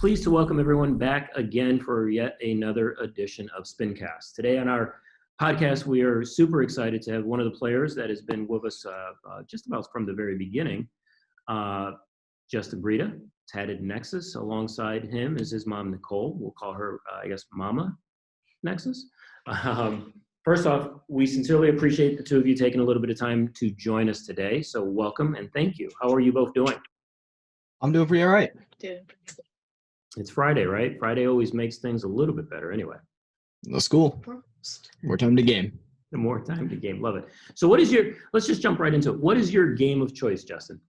pleased to welcome everyone back again for yet another edition of Spincast. Today on our podcast, we are super excited to have one of the players that has been with us just about from the very beginning, Justin Brita, TattedNexus. Alongside him is his mom, Nicole. We'll call her, Mama Nexus. First off, we sincerely appreciate the two of you taking a little bit of time to join us today. So welcome and thank you. How are you both doing? I'm doing pretty all right. It's Friday, right? Friday always makes things a little bit better anyway. Let's go. More time to game. The more time to game. Love it. So let's just jump right into it. What is your game of choice, Justin?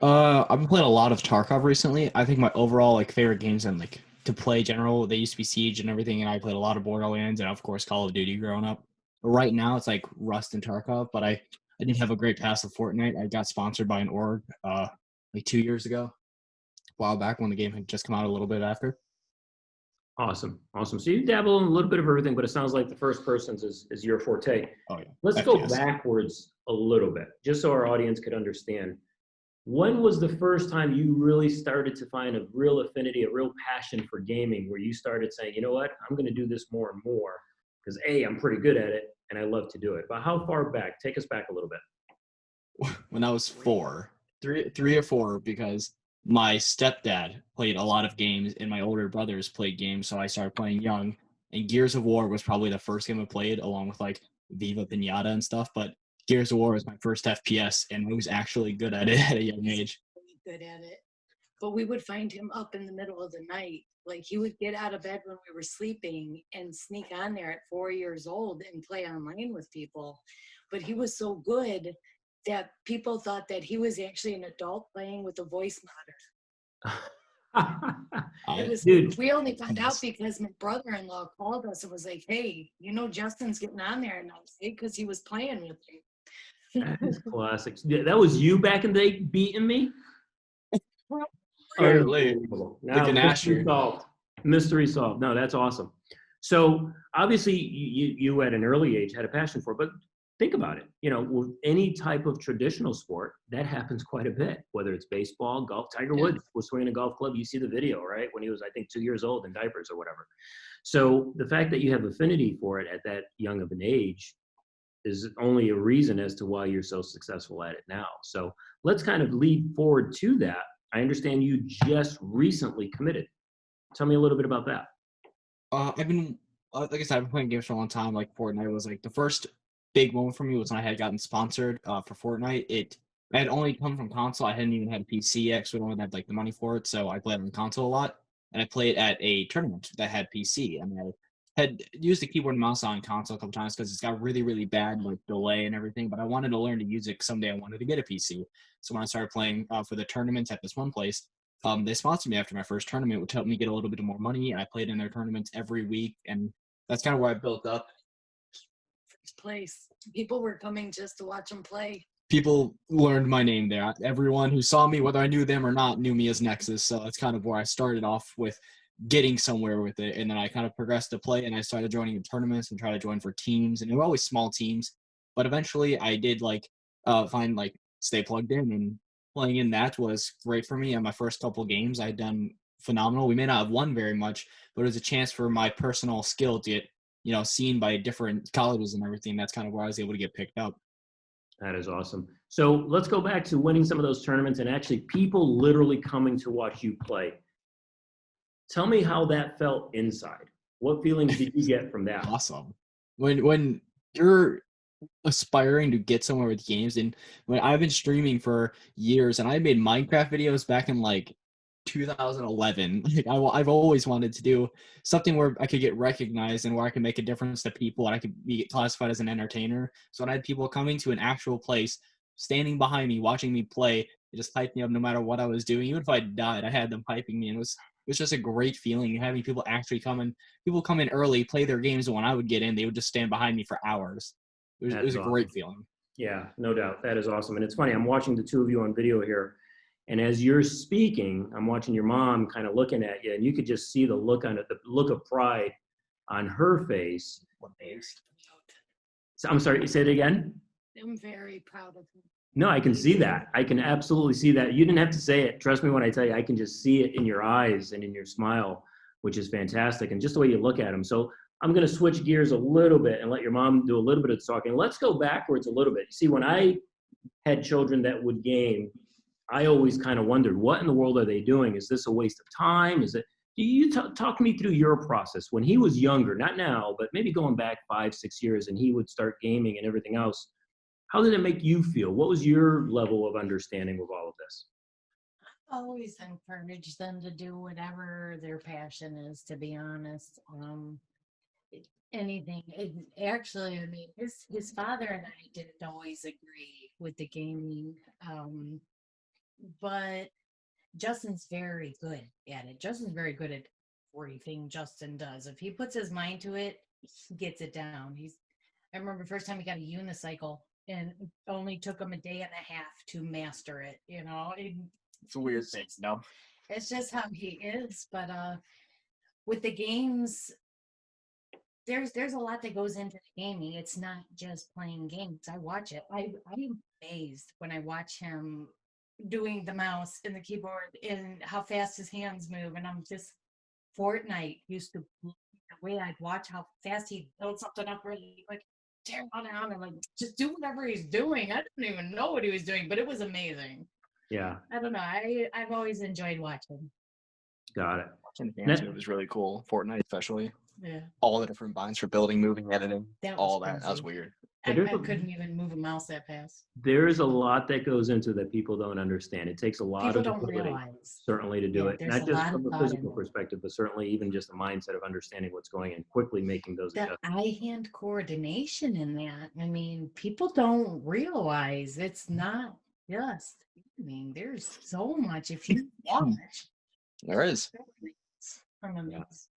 I've been playing a lot of Tarkov recently. I think my overall favorite games and to play general, they used to be Siege and everything, and I played a lot of Borderlands and of course Call of Duty growing up. But right now it's Rust and Tarkov, but I didn't have a great pass of Fortnite. I got sponsored by an org 2 years ago, a while back when the game had just come out a little bit after. Awesome. So you dabble in a little bit of everything, but it sounds like the first person's is your forte. Oh yeah. Let's go backwards a little bit, just so our audience could understand. When was the first time you really started to find a real affinity, a real passion for gaming, where you started saying, you know what, I'm going to do this more and more because I'm pretty good at it and I love to do it. But how far back? Take us back a little bit. When I was 3 or 4, because my stepdad played a lot of games and my older brothers played games, so I started playing young. And Gears of War was probably the first game I played, along with Viva Pinata and stuff. But Gears of War was my first FPS, and I was actually good at it at a young age. Really good at it. But we would find him up in the middle of the night. He would get out of bed when we were sleeping and sneak on there at 4 years old and play online with people. But he was so good that people thought that he was actually an adult playing with a voice modder. Dude. We only found out because my brother-in-law called us and was like, hey, Justin's getting on there. And I was like, because he was playing with me. That is classic. That was you back in the day beating me? Mystery solved. No, that's awesome. So obviously you at an early age had a passion for it, but think about it. With any type of traditional sport, that happens quite a bit, whether it's baseball, golf. Tiger Woods was swinging a golf club. You see the video, right? When he was, I think, 2 years old in diapers or whatever. So the fact that you have affinity for it at that young of an age is only a reason as to why you're so successful at it now. So let's kind of lead forward to that. I understand you just recently committed. Tell me a little bit about that. I've been, like I said, I've been playing games for a long time. Fortnite was the first big moment for me was when I had gotten sponsored for Fortnite. I had only come from console. I hadn't even had a PC yet, so I don't have the money for it. So I played on console a lot, and I played at a tournament that had PC. I mean, I had used the keyboard and mouse on console a couple times because it's got really, really bad delay and everything. But I wanted to learn to use it. Someday I wanted to get a PC. So when I started playing for the tournaments at this one place, they sponsored me after my first tournament, which helped me get a little bit more money. And I played in their tournaments every week, and that's kind of where I built up. First place. People were coming just to watch them play. People learned my name there. Everyone who saw me, whether I knew them or not, knew me as Nexus. So that's kind of where I started off with getting somewhere with it. And then I kind of progressed to play, and I started joining in tournaments and try to join for teams. And they were always small teams. But eventually I did find Stay Plugged In, and playing in that was great for me. And my first couple games, I had done phenomenal. We may not have won very much, but it was a chance for my personal skill to get seen by different colleges and everything. That's kind of where I was able to get picked up. That is awesome. So let's go back to winning some of those tournaments and actually people literally coming to watch you play. Tell me how that felt inside. What feelings did you get from that? Awesome. When you're aspiring to get somewhere with games, and when I've been streaming for years, and I made Minecraft videos back in 2011. I've always wanted to do something where I could get recognized and where I could make a difference to people, and I could be classified as an entertainer. So when I had people coming to an actual place, standing behind me, watching me play, they just hyped me up no matter what I was doing. Even if I died, I had them hyping me, and it was just a great feeling having people actually come in early, play their games, and when I would get in, they would just stand behind me for hours. It was a great feeling. Yeah, no doubt. That is awesome. And it's funny, I'm watching the two of you on video here, and as you're speaking, I'm watching your mom kind of looking at you, and you could just see the look on it, the look of pride on her face. So, I'm sorry, say it again? I'm very proud of him. No, I can see that. I can absolutely see that. You didn't have to say it. Trust me when I tell you, I can just see it in your eyes and in your smile, which is fantastic. And just the way you look at him. So I'm going to switch gears a little bit and let your mom do a little bit of talking. Let's go backwards a little bit. See, when I had children that would game, I always kind of wondered, what in the world are they doing? Is this a waste of time? Is it? Do you talk me through your process when he was younger, not now, but maybe going back 5, 6 years, and he would start gaming and everything else? How did it make you feel? What was your level of understanding with all of this? Always encourage them to do whatever their passion is, to be honest. Anything. Actually, I mean, his father and I didn't always agree with the gaming, but Justin's very good at it. Justin's very good at everything Justin does. If he puts his mind to it, he gets it down. I remember the first time he got a unicycle, and it only took him a day and a half to master it. It's a weird thing, no? It's just how he is. But with the games, there's a lot that goes into the gaming. It's not just playing games. I watch it. I'm amazed when I watch him doing the mouse and the keyboard and how fast his hands move. And I'm just, Fortnite used to blow me away. I'd watch how fast he'd build something up really quick, tear it down, and like just do whatever he's doing. I didn't even know what he was doing, but it was amazing. Yeah. I don't know. I've always enjoyed watching. Got it. Watching the dance move is really cool. Fortnite especially. Yeah. All the different binds for building, moving, editing, all that. That was crazy. weird. I couldn't even move a mouse that fast. There's a lot that goes into that people don't understand. It takes a lot People of don't ability, realize. certainly, to do Yeah, it. there's Not a just lot from of a thought in physical it. perspective, but certainly even just a mindset of understanding what's going and quickly making those The adjustments. eye-hand coordination in that. I mean, people don't realize it's not just. I mean, there's so much if you watch. There is. From a Yeah. mix.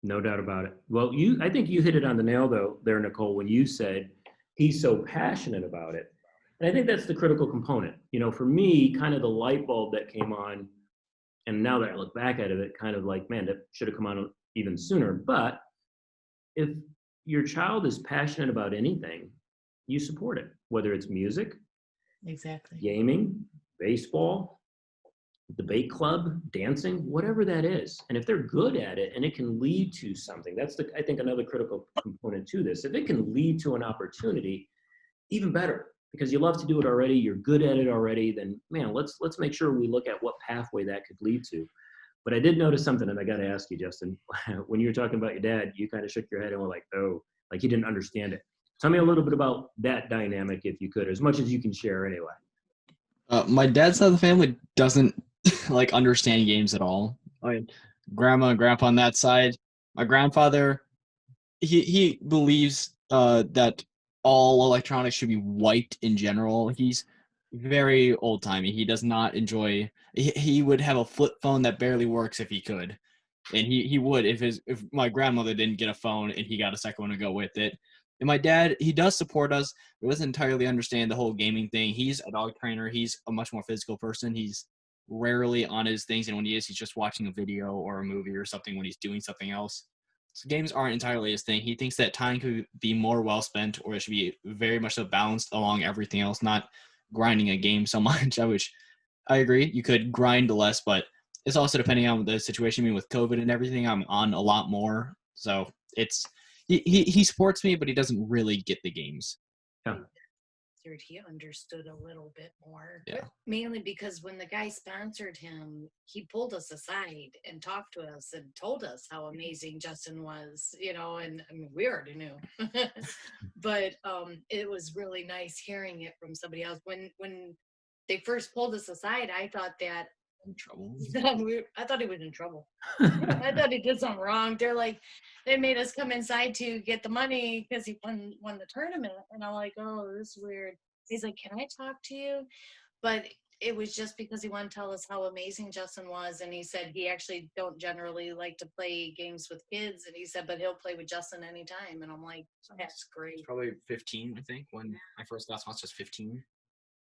No doubt about it. Well, I think you hit it on the nail though there, Nicole, when you said he's so passionate about it. And I think that's the critical component. For me, kind of the light bulb that came on, and now that I look back at it, kind of like, man, that should have come on even sooner. But if your child is passionate about anything, you support it, whether it's music, Exactly. gaming, baseball, debate club, dancing, whatever that is. And if they're good at it and it can lead to something, that's I think another critical component to this. If it can lead to an opportunity, even better, because you love to do it already, you're good at it already, then man, let's make sure we look at what pathway that could lead to. But I did notice something, and I got to ask you, Justin, when you were talking about your dad, you kind of shook your head and were like, oh, like he didn't understand it. Tell me a little bit about that dynamic, if you could, as much as you can share anyway. My dad's side of the family doesn't like understand games at all. I mean, grandma and grandpa on that side. My grandfather, he believes that all electronics should be wiped in general. He's very old timey. He does not enjoy. He would have a flip phone that barely works if he could, and he would if my grandmother didn't get a phone and he got a second one to go with it. And my dad, he does support us, but doesn't entirely understand the whole gaming thing. He's a dog trainer. He's a much more physical person. He's rarely on his things, and when he is, he's just watching a video or a movie or something when he's doing something else. So games aren't entirely his thing. He thinks that time could be more well spent, or it should be very much so balanced along everything else, not grinding a game so much. I agree. You could grind less, but it's also depending on the situation. I mean, with COVID and everything, I'm on a lot more. So it's he supports me, but he doesn't really get the games. Yeah. He understood a little bit more. Yeah. Mainly because when the guy sponsored him, he pulled us aside and talked to us and told us how amazing Justin was, and I mean, we already knew. But it was really nice hearing it from somebody else. When they first pulled us aside, I thought that In trouble. I thought he was in trouble. I thought he did something wrong. They made us come inside to get the money because he won the tournament. And I'm like, oh, this is weird. He's like, can I talk to you? But it was just because he wanted to tell us how amazing Justin was. And he said he actually don't generally like to play games with kids. And he said, but he'll play with Justin anytime. And I'm like, that's great. Probably 15, I think, when I first got sponsored, 15.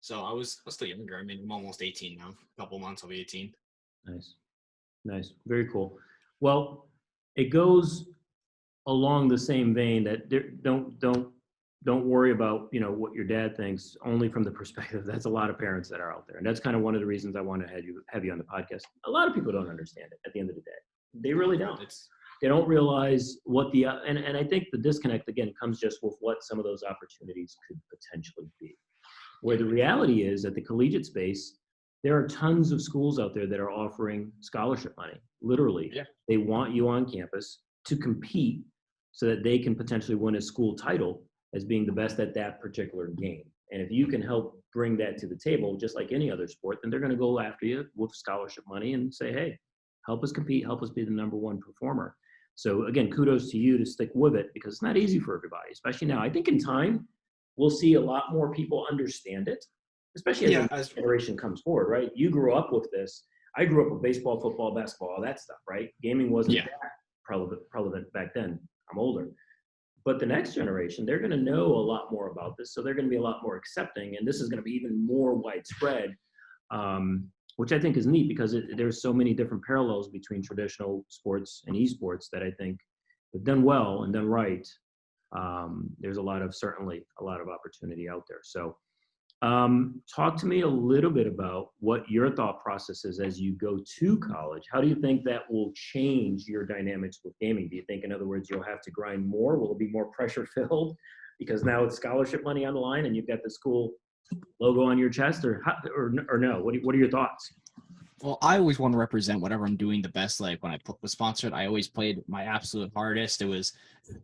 So I was still younger. I mean, I'm almost 18 now. A couple months, I'll be 18. Nice. Very cool. Well, it goes along the same vein that don't don't worry about, what your dad thinks, only from the perspective. That's a lot of parents that are out there. And that's kind of one of the reasons I want to have you on the podcast. A lot of people don't understand it at the end of the day. They really don't. They don't realize what and I think the disconnect, again, comes just with what some of those opportunities could potentially be. Where the reality is, at the collegiate space, there are tons of schools out there that are offering scholarship money. Literally, They want you on campus to compete so that they can potentially win a school title as being the best at that particular game. And if you can help bring that to the table, just like any other sport, then they're going to go after you with scholarship money and say, hey, help us compete, help us be the number one performer. So again, kudos to you to stick with it, because it's not easy for everybody, especially now. I think in time, we'll see a lot more people understand it, especially as the generation comes forward, right? You grew up with this. I grew up with baseball, football, basketball, all that stuff, right? Gaming wasn't that relevant back then. I'm older. But the next generation, they're going to know a lot more about this. So they're going to be a lot more accepting. And this is going to be even more widespread, which I think is neat, because there's so many different parallels between traditional sports and esports that I think, if done well and done right, there's certainly a lot of opportunity out there. So talk to me a little bit about what your thought process is as you go to college. How do you think that will change your dynamics with gaming? Do you think, in other words, you'll have to grind more? Will it be more pressure filled because now it's scholarship money on the line and you've got the school logo on your chest, or no? What are your thoughts? Well, I always want to represent whatever I'm doing the best. Like when I was sponsored, I always played my absolute hardest. It was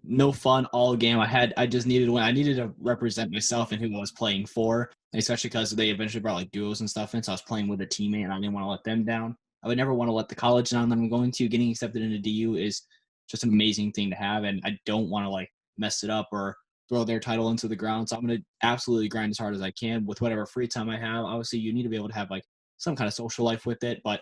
no fun all game. I just needed to win. I needed to represent myself and who I was playing for, especially because they eventually brought like duos and stuff in. So I was playing with a teammate and I didn't want to let them down. I would never want to let the college down that I'm going to. Getting accepted into DU is just an amazing thing to have. And I don't want to like mess it up or throw their title into the ground. So I'm going to absolutely grind as hard as I can with whatever free time I have. Obviously, you need to be able to have like some kind of social life with it, but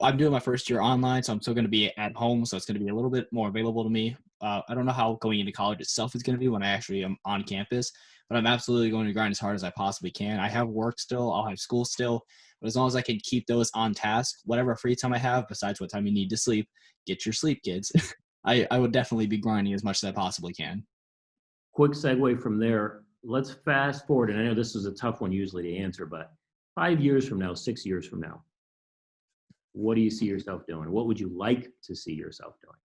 I'm doing my first year online, so I'm still going to be at home, so it's going to be a little bit more available to me. I don't know how going into college itself is going to be when I actually am on campus, but I'm absolutely going to grind as hard as I possibly can. I have work still, I'll have school still, but as long as I can keep those on task, whatever free time I have, besides what time you need to sleep, get your sleep, kids. I would definitely be grinding as much as I possibly can. Quick segue from there. Let's fast forward, and I know this is a tough one usually to answer, but 5 years from now, 6 years from now, what do you see yourself doing? What would you like to see yourself doing?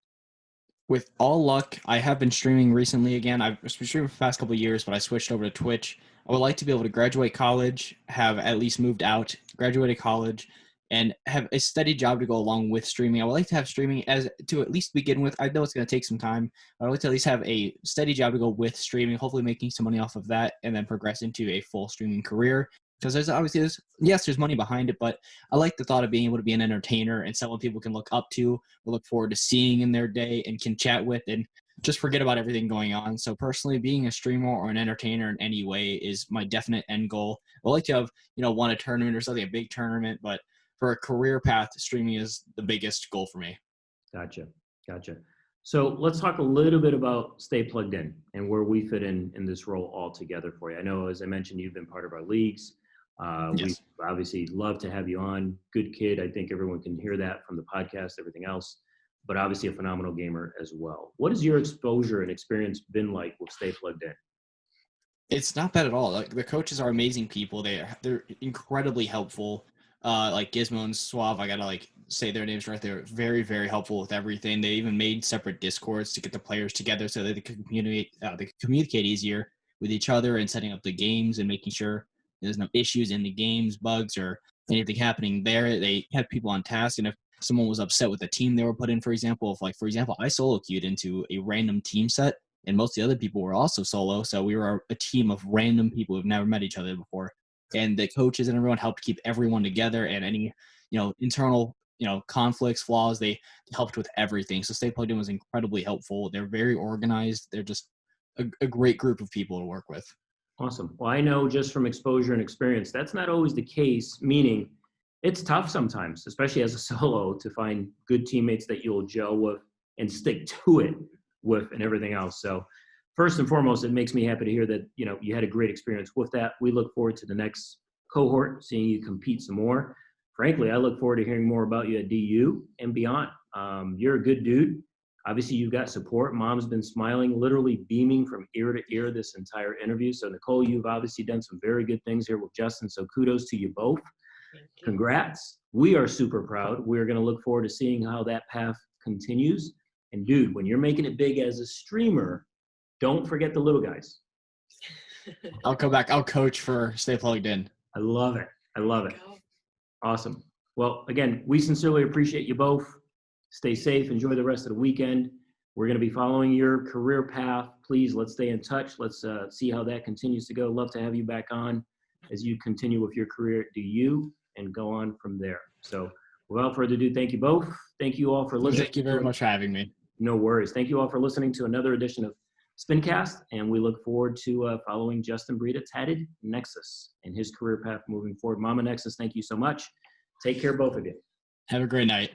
With all luck, I have been streaming recently again. I've been streaming for the past couple of years, but I switched over to Twitch. I would like to be able to graduate college, have at least moved out, graduated college, and have a steady job to go along with streaming. I would like to have streaming as to at least begin with. I know it's going to take some time, but I'd like to at least have a steady job to go with streaming, hopefully making some money off of that, and then progress into a full streaming career. Because there's money behind it, but I like the thought of being able to be an entertainer and someone people can look up to, or look forward to seeing in their day and can chat with and just forget about everything going on. So personally, being a streamer or an entertainer in any way is my definite end goal. I'd like to have, won a tournament or something, a big tournament, but for a career path, streaming is the biggest goal for me. Gotcha. So let's talk a little bit about Stay Plugged In and where we fit in this role all together for you. I know, as I mentioned, you've been part of our leagues. Yes. We obviously love to have you on. Good kid. I think everyone can hear that from the podcast, everything else, but obviously a phenomenal gamer as well. What has your exposure and experience been like with Stay Plugged In? It's not bad at all. Like, the coaches are amazing people. They're incredibly helpful. Like Gizmo and Suave, I gotta say their names right. They're very, very helpful with everything. They even made separate Discords to get the players together so that they could communicate easier with each other and setting up the games and making sure there's no issues in the games, bugs, or anything happening there. They had people on task, and if someone was upset with the team they were put in, for example, I solo queued into a random team set, and most of the other people were also solo, so we were a team of random people who've never met each other before. And the coaches and everyone helped keep everyone together, and any internal conflicts, flaws, they helped with everything. So Stay Plugged In was incredibly helpful. They're very organized. They're just a great group of people to work with. Awesome. Well, I know just from exposure and experience, that's not always the case, meaning it's tough sometimes, especially as a solo, to find good teammates that you'll gel with and stick to it with and everything else. So first and foremost, it makes me happy to hear that, you had a great experience with that. We look forward to the next cohort, seeing you compete some more. Frankly, I look forward to hearing more about you at DU and beyond. You're a good dude. Obviously, you've got support. Mom's been smiling, literally beaming from ear to ear this entire interview. So, Nicole, you've obviously done some very good things here with Justin. So, kudos to you both. Thank you. Congrats. We are super proud. We're going to look forward to seeing how that path continues. And, dude, when you're making it big as a streamer, don't forget the little guys. I'll come back. I'll coach for Stay Plugged In. I love it. I love it. Go. Awesome. Well, again, we sincerely appreciate you both. Stay safe. Enjoy the rest of the weekend. We're going to be following your career path. Please, let's stay in touch. Let's see how that continues to go. Love to have you back on as you continue with your career. Do you and go on from there. So without further ado, thank you both. Thank you all for listening. Thank you very much for having me. No worries. Thank you all for listening to another edition of Spincast, and we look forward to following Justin Breed at TattedNexus and his career path moving forward. Mama Nexus, thank you so much. Take care, both of you. Have a great night.